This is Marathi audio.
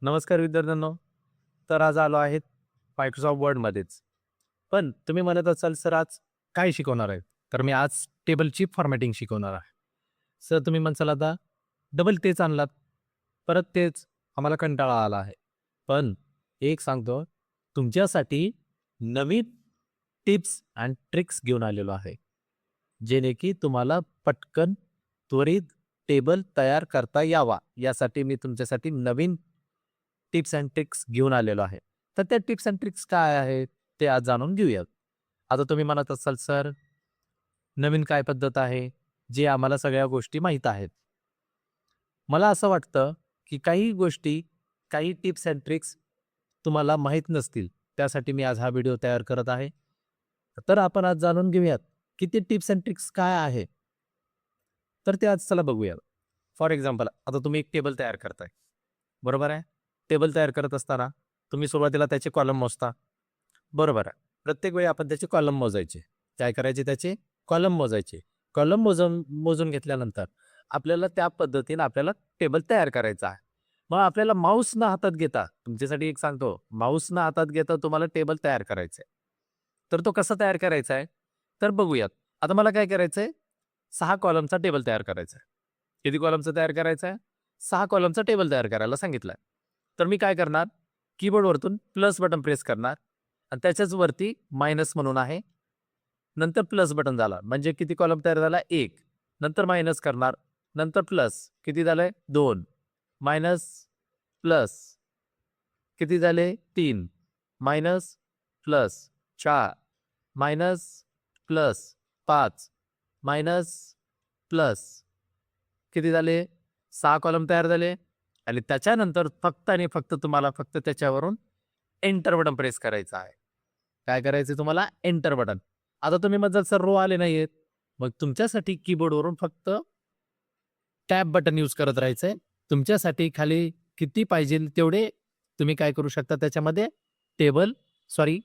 नमस्कार विद्यार्थ्यांनो. तर आज आलो आहेत मायक्रोसॉफ्ट वर्डमध्येच. पण तुम्ही म्हणत असाल, "सर आज काय शिकवणार आहे?" तर मी आज टेबलची फॉर्मॅटिंग शिकवणार आहे. सर तुम्ही म्हणसाल आता डबल तेच आणलात, परत तेच, आम्हाला कंटाळा आला आहे. पण एक सांगतो, तुमच्यासाठी नवीन टिप्स अँड ट्रिक्स घेऊन आलेलो आहे. जेणे की तुम्हाला पटकन, त्वरित टेबल तयार करता यावा, यासाठी मी तुमच्यासाठी नवीन टिप्स अँड ट्रिक्स घेऊन आलेलो आहे. तर त्या टिप्स अँड ट्रिक्स काय आहेत, ते आज जाणून घेऊयात. आता तुम्ही म्हणत असाल, "सर, नवीन काय पद्धत आहे, जे आम्हाला सगळ्या गोष्टी माहीत आहेत?" मला असं वाटतं, की काही गोष्टी, काही टिप्स अँड ट्रिक्स तुम्हाला माहीत नसतील. त्यासाठी मी आज हा व्हिडिओ तयार करत आहे. तर आपण आज जाणून घेऊयात, की ते टिप्स अँड ट्रिक्स काय आहे? तर ते आज चला बघूया. फॉर एक्झाम्पल, आता तुम्ही एक टेबल तयार करताय, बरोबर आहे? टेबल तयार करत असताना तुम्ही सुरुवातीला त्याचे कॉलम मोजता, बरोबर आहे. प्रत्येक वेळी आपण त्याचे कॉलम मोजायचे. काय करायचे त्याचे? कॉलम मोजायचे. कॉलम मोजून मोजून घेतल्यानंतर आपल्याला त्या पद्धतीने आपल्याला टेबल तयार करायचा आहे. मग आपल्याला माऊस न हातात घेता, तुमच्यासाठी एक सांगतो, माऊस न हातात घेता तुम्हाला टेबल तयार करायचा आहे. तर तो कसा तयार करायचा आहे? तर बघूयात. आता मला काय करायचंय? 6 कॉलमचा टेबल तयार करायचा आहे. किती कॉलमचा तयार करायचा आहे? 6 कॉलमचा टेबल तयार करायला सांगितलाय. तर मी काय करणार? कीबोर्डवरतून प्लस बटन प्रेस करणार आणि त्याच्याच वरती मायनस म्हणून आहे. नंतर प्लस बटन झाला. म्हणजे किती कॉलम तयार झाला? 1. नंतर मायनस करणार. नंतर प्लस. किती झालंय? 2. Minus, plus. किती झाले? 3. Minus, plus. 4. Minus, plus. 5. Minus, plus. किती झाले? 6 कॉलम तयार झाले आणि त्याच्यानंतर फक्त आणि फक्त तुम्हाला फक्त त्याच्यावरून एंटर बटन प्रेस करायचं आहे. काय करायचं तुम्हाला? Enter button. आता तुम्ही म्हणताल, "सर रो आले नाहीयेत." मग तुमच्यासाठी कीबोर्डवरून फक्त टॅब बटन यूज करत राहायचंय. तुमच्यासाठी खाली किती पाहिजेल तेवढे तुम्ही काय करू शकता त्याच्यामध्ये टेबल, सॉरी,